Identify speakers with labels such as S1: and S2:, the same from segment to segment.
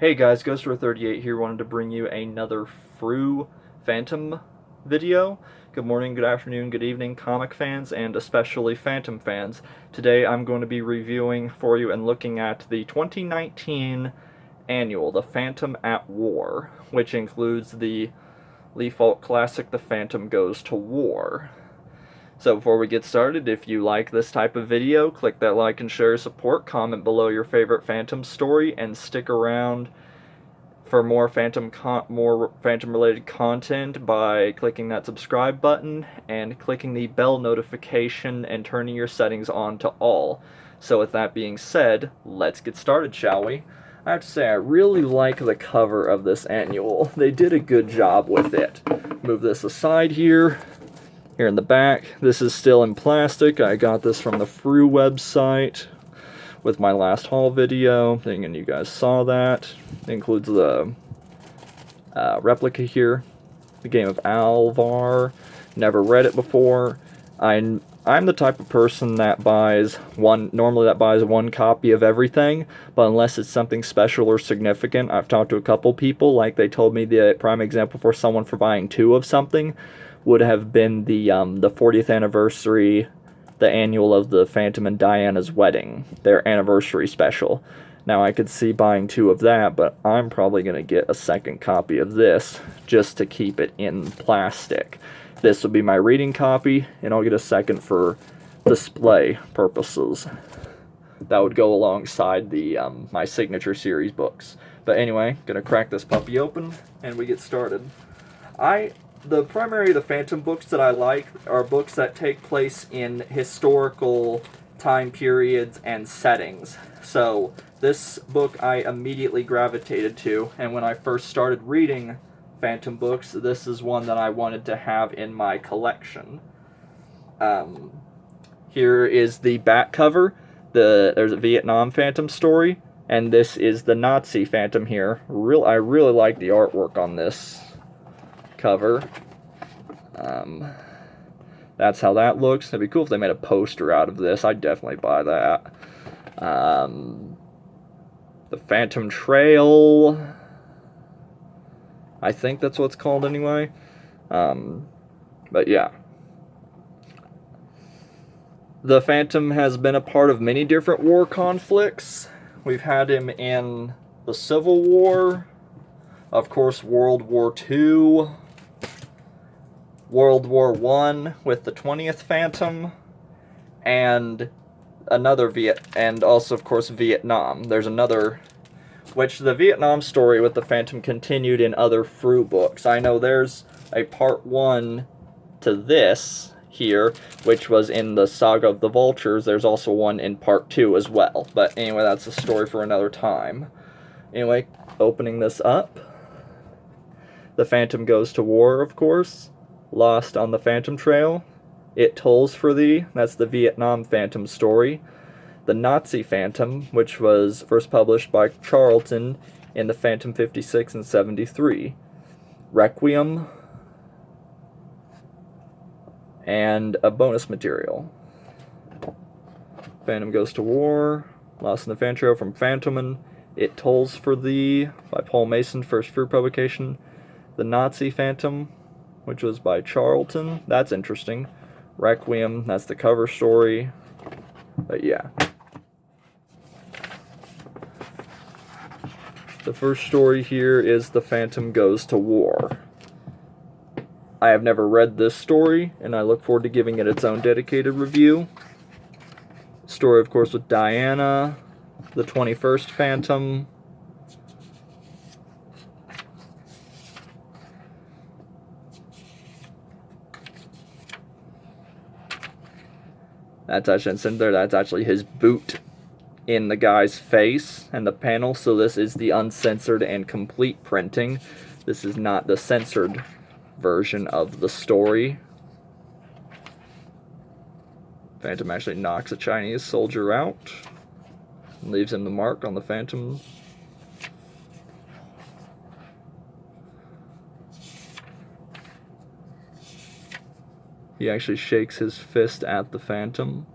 S1: Hey guys, Ghoster38 here. Wanted to bring you another Frew Phantom video. Good morning, good afternoon, good evening, comic fans, and especially Phantom fans. Today I'm going to be reviewing for you and looking at the 2019 annual, The Phantom at War, which includes the Lee Falk classic, The Phantom Goes to War. So before we get started, if you like this type of video, click that like and share support, comment below your favorite Phantom story, and stick around for more Phantom related content by clicking that subscribe button and clicking the bell notification and turning your settings on to all. So with that being said, let's get started, shall we? I have to say, I really like the cover of this annual. They did a good job with it. Move this aside here. Here in the back, this is still in plastic. I got this from the Frew website with my last haul video, and you guys saw that. It includes the replica here, the game of Alvar. Never read it before. I'm the type of person that normally buys one copy of everything, but unless it's something special or significant. I've talked to a couple people, like they told me the prime example for someone for buying two of something would have been the 40th anniversary, the annual of the Phantom and Diana's wedding, their anniversary special. Now I could see buying two of that, but I'm probably going to get a second copy of this just to keep it in plastic. This will be my reading copy, and I'll get a second for display purposes. That would go alongside the my signature series books. But anyway, gonna crack this puppy open, and we get started. The Phantom books that I like are books that take place in historical time periods and settings. So this book I immediately gravitated to, and when I first started reading Phantom books, this is one that I wanted to have in my collection. Here is the back cover. There's a Vietnam Phantom story, and this is the Nazi Phantom here. I really like the artwork on this cover. That's how that looks. It'd be cool if they made a poster out of this. I'd definitely buy that. The Phantom Trail, I think that's what it's called anyway. But yeah. The Phantom has been a part of many different war conflicts. We've had him in the Civil War, of course World War II, World War I with the 20th Phantom, and also of course Vietnam. There's another, which the Vietnam story with the Phantom continued in other Frew books. I know there's a part 1 to this here, which was in the Saga of the Vultures. There's also one in part 2 as well. But anyway, that's a story for another time. Anyway, opening this up. The Phantom Goes to War, of course. Lost on the Phantom Trail. It Tolls for Thee. That's the Vietnam Phantom story. The Nazi Phantom, which was first published by Charlton in the Phantom 56 and 73. Requiem. And a bonus material. Phantom Goes to War. Lost in the Phantom Trail from Phantoman. It Tolls for Thee by Paul Mason, first Frew publication. The Nazi Phantom, which was by Charlton. That's interesting. Requiem, that's the cover story. But yeah. The first story here is The Phantom Goes to War. I have never read this story, and I look forward to giving it its own dedicated review. Story, of course, with Diana, the 21st Phantom. That's actually his boot in the guy's face and the panel, so this is the uncensored and complete printing. This is not the censored version of the story. Phantom actually knocks a Chinese soldier out and leaves him the mark on the Phantom. He actually shakes his fist at the Phantom,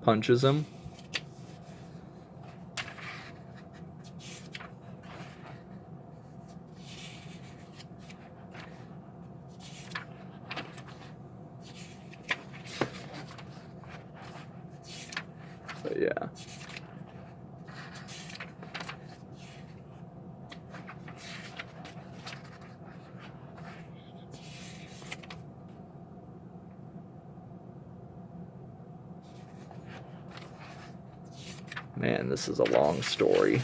S1: punches him. But yeah. Man, this is a long story.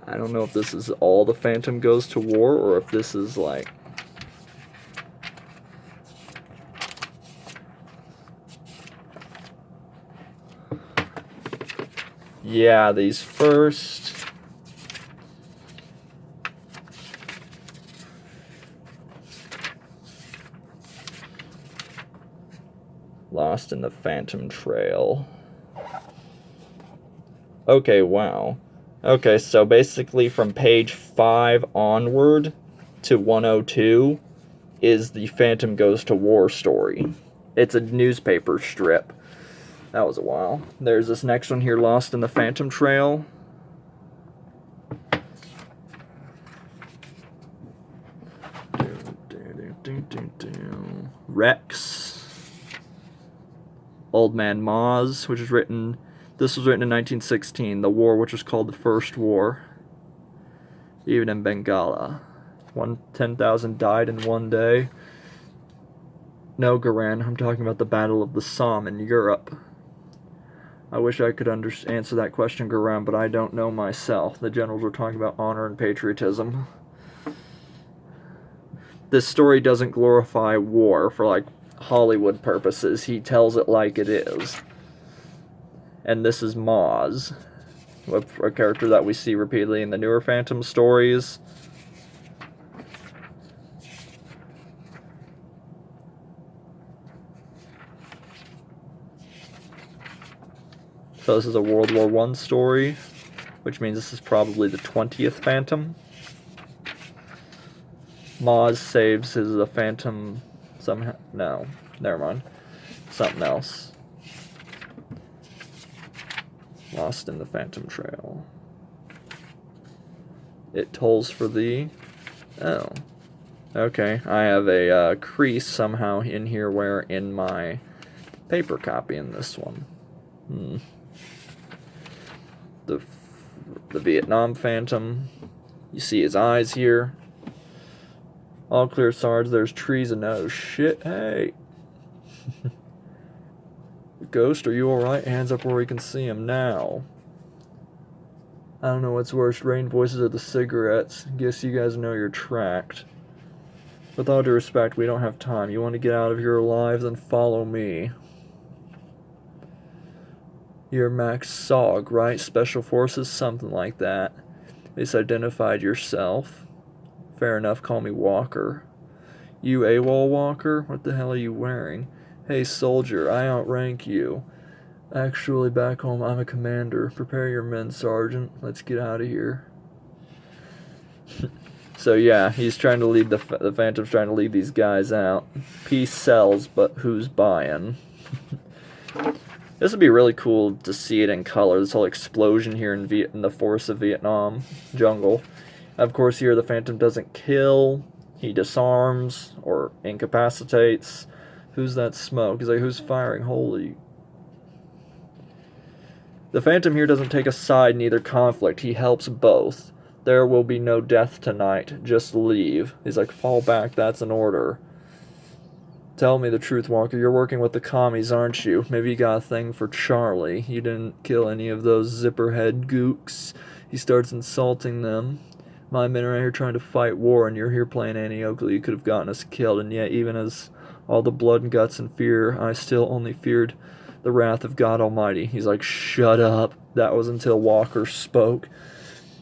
S1: I don't know if this is all the Phantom Goes to War, or if this is like... Yeah, these first... Lost in the Phantom Trail. Okay, wow. Okay, so basically from page 5 onward to 102 is the Phantom Goes to War story. It's a newspaper strip. That was a while. There's this next one here, Lost in the Phantom Trail. Rex. Old Man Maz, which is written... This was written in 1916, the war which was called the First War. Even in Bengala. 10,000 died in one day. No, Garan, I'm talking about the Battle of the Somme in Europe. I wish I could answer that question, Garan, but I don't know myself. The generals were talking about honor and patriotism. This story doesn't glorify war for, like, Hollywood purposes. He tells it like it is. And this is Maz, a character that we see repeatedly in the newer Phantom stories. So this is a World War I story, which means this is probably the 20th Phantom. Maz saves the Phantom somehow. No, never mind. Something else. Lost in the Phantom Trail. It tolls for thee. Oh. Okay, I have a crease somehow in here where in my paper copy in this one. The Vietnam Phantom. You see his eyes here. All clear, Sarge. There's trees and no shit. Hey. Ghost, are you alright? Hands up where we can see him now. I don't know what's worse, rain voices or the cigarettes. Guess you guys know you're tracked. With all due respect, we don't have time. You want to get out of here alive, then follow me. You're Max Sog, right? Special Forces? Something like that. Misidentified yourself. Fair enough, call me Walker. You AWOL Walker? What the hell are you wearing? Hey soldier, I outrank you. Actually, back home, I'm a commander. Prepare your men, Sergeant. Let's get out of here. So yeah, he's trying to lead the Phantom's trying to lead these guys out. Peace sells, but who's buying? This would be really cool to see it in color. This whole explosion here in the forest of Vietnam jungle. Of course, here the Phantom doesn't kill. He disarms or incapacitates. Who's that smoke? He's like, who's firing? Holy. The Phantom here doesn't take a side in either conflict. He helps both. There will be no death tonight. Just leave. He's like, fall back. That's an order. Tell me the truth, Walker. You're working with the commies, aren't you? Maybe you got a thing for Charlie. You didn't kill any of those zipperhead gooks. He starts insulting them. My men are out here trying to fight war, and you're here playing Annie Oakley. You could have gotten us killed, and yet even as all the blood and guts and fear, I still only feared the wrath of God Almighty. He's like, shut up. That was until Walker spoke.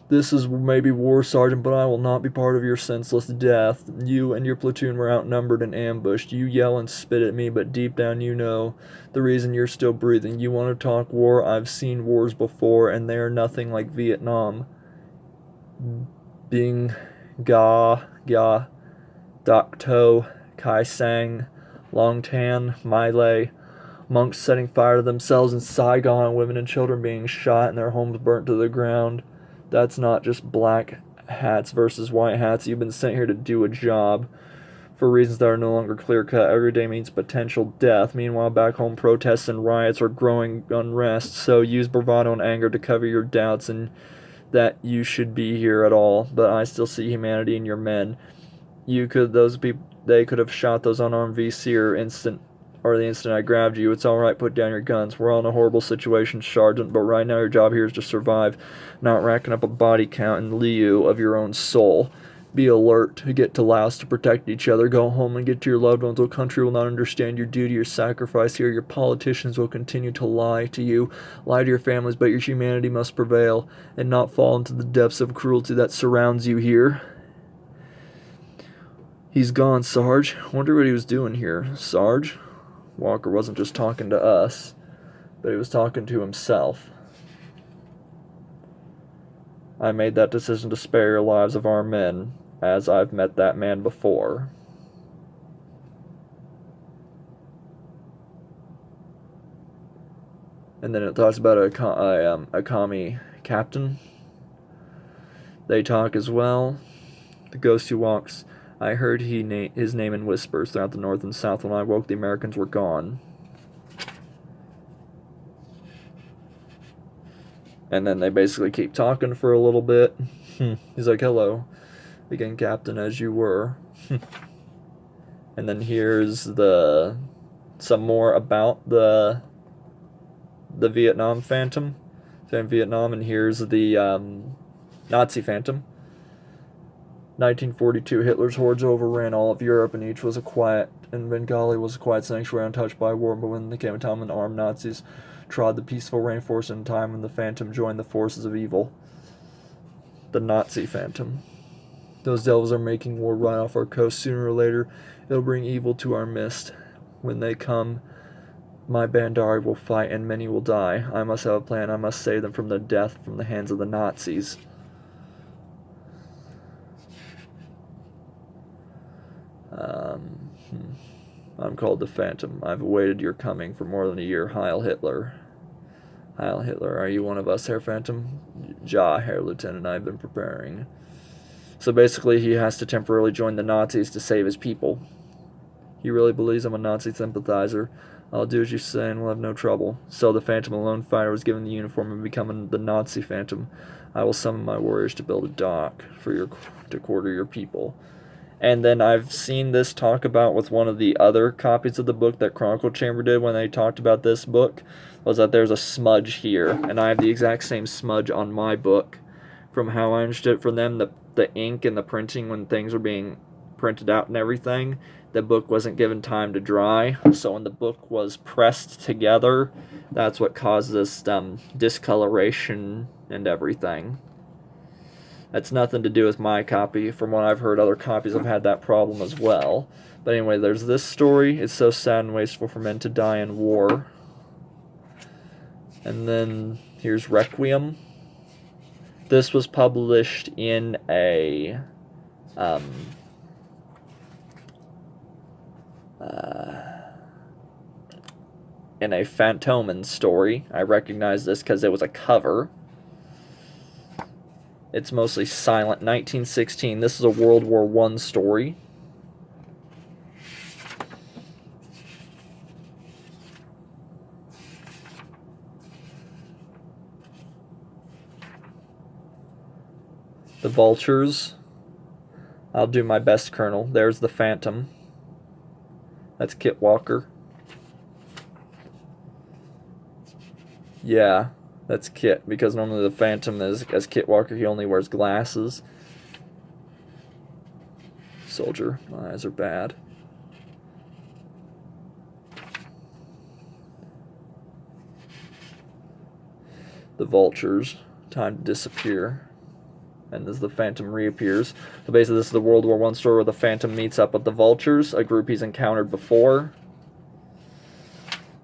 S1: This is maybe war, Sergeant, but I will not be part of your senseless death. You and your platoon were outnumbered and ambushed. You yell and spit at me, but deep down you know the reason you're still breathing. You want to talk war? I've seen wars before, and they are nothing like Vietnam. Bing, Ga, Dak To, Kai Sang, Long Tan, My Lai, monks setting fire to themselves in Saigon, women and children being shot and their homes burnt to the ground. That's not just black hats versus white hats. You've been sent here to do a job. for reasons that are no longer clear-cut. Every day means potential death. Meanwhile, back home, protests and riots are growing unrest. So use bravado and anger to cover your doubts and that you should be here at all. But I still see humanity in your men. They could have shot those unarmed VC or the instant I grabbed you. It's all right, put down your guns. We're all in a horrible situation, Sergeant, but right now your job here is to survive, not racking up a body count in lieu of your own soul. Be alert, get to Laos to protect each other, go home and get to your loved ones. Your country will not understand your duty or sacrifice here. Your politicians will continue to lie to you, lie to your families, but your humanity must prevail and not fall into the depths of cruelty that surrounds you here. He's gone, Sarge. Wonder what he was doing here. Sarge? Walker wasn't just talking to us, but he was talking to himself. I made that decision to spare your lives of our men, as I've met that man before. And then it talks about a commie captain. They talk as well. The ghost who walks. I heard his name in whispers throughout the north and south. When I woke, the Americans were gone. And then they basically keep talking for a little bit. He's like, hello. Again, Captain, as you were. And then here's some more about the Vietnam Phantom. So in Vietnam, and here's the Nazi Phantom. 1942, Hitler's hordes overran all of Europe, and Bengali was a quiet sanctuary untouched by war. But when there came a time when armed Nazis trod the peaceful rainforest, in time when the Phantom joined the forces of evil. The Nazi Phantom. Those devils are making war right off our coast. Sooner or later, it'll bring evil to our midst. When they come, my Bandari will fight, and many will die. I must have a plan. I must save them from the death from the hands of the Nazis. I'm called the Phantom. I've awaited your coming for more than a year. Heil Hitler. Heil Hitler. Are you one of us, Herr Phantom? Ja, Herr Lieutenant. I've been preparing. So basically, he has to temporarily join the Nazis to save his people. He really believes I'm a Nazi sympathizer. I'll do as you say and we'll have no trouble. So the Phantom, a lone fighter, was given the uniform and becoming the Nazi Phantom. I will summon my warriors to build a dock to quarter your people. And then I've seen this talk about with one of the other copies of the book that Chronicle Chamber did when they talked about this book, was that there's a smudge here. And I have the exact same smudge on my book. From how I understood it from them, the ink and the printing when things were being printed out and everything, the book wasn't given time to dry. So when the book was pressed together, that's what caused this discoloration and everything. That's nothing to do with my copy. From what I've heard, other copies have had that problem as well. But anyway, there's this story. It's so sad and wasteful for men to die in war. And then here's Requiem. This was published in a Fantomen story. I recognize this because it was a cover. It's mostly silent. 1916. This is a World War I story. The Vultures. I'll do my best, Colonel. There's the Phantom. That's Kit Walker. Yeah, that's Kit, because normally the Phantom is, as Kit Walker, he only wears glasses. Soldier, my eyes are bad. The Vultures, time to disappear. And as the Phantom reappears. So basically this is the World War I story where the Phantom meets up with the Vultures, a group he's encountered before.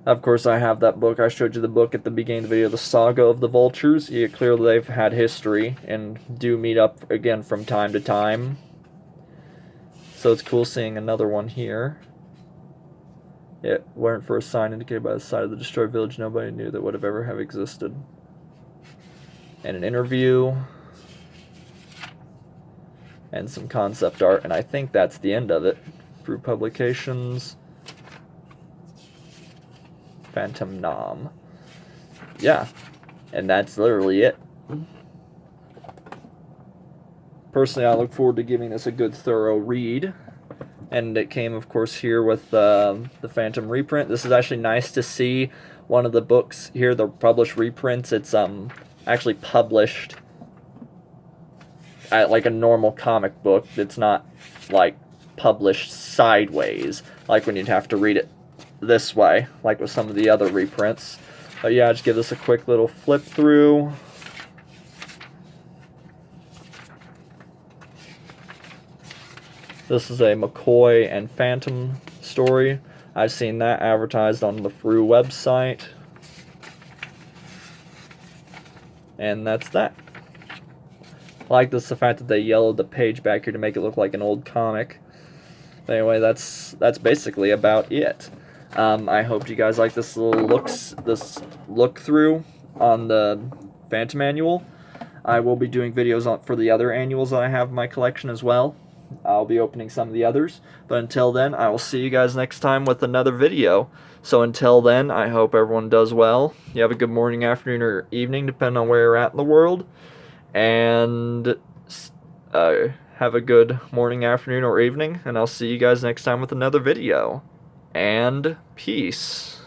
S1: Of course, I have that book. I showed you the book at the beginning of the video, The Saga of the Vultures. Yeah, clearly they've had history and do meet up again from time to time. So it's cool seeing another one here. It weren't for a sign indicated by the side of the destroyed village, nobody knew that would have ever have existed. And an interview. And some concept art, and I think that's the end of it. Frew Publications. Phantom Nom. Yeah, and that's literally it. Personally, I look forward to giving this a good, thorough read. And it came, of course, here with the Phantom reprint. This is actually nice to see one of the books here, the published reprints. It's actually published at like a normal comic book. It's not like published sideways, like when you'd have to read it this way, like with some of the other reprints. But yeah, just give this a quick little flip through. This is a McCoy and Phantom story. I've seen that advertised on the Frew website. And that's that. I like this, the fact that they yellowed the page back here to make it look like an old comic. Anyway, that's basically about it. I hope you guys like this little look through on the Phantom annual. I will be doing videos for the other annuals that I have in my collection as well. I'll be opening some of the others. But until then, I will see you guys next time with another video. So until then, I hope everyone does well. You have a good morning, afternoon, or evening, depending on where you're at in the world. And have a good morning, afternoon, or evening. And I'll see you guys next time with another video. And peace.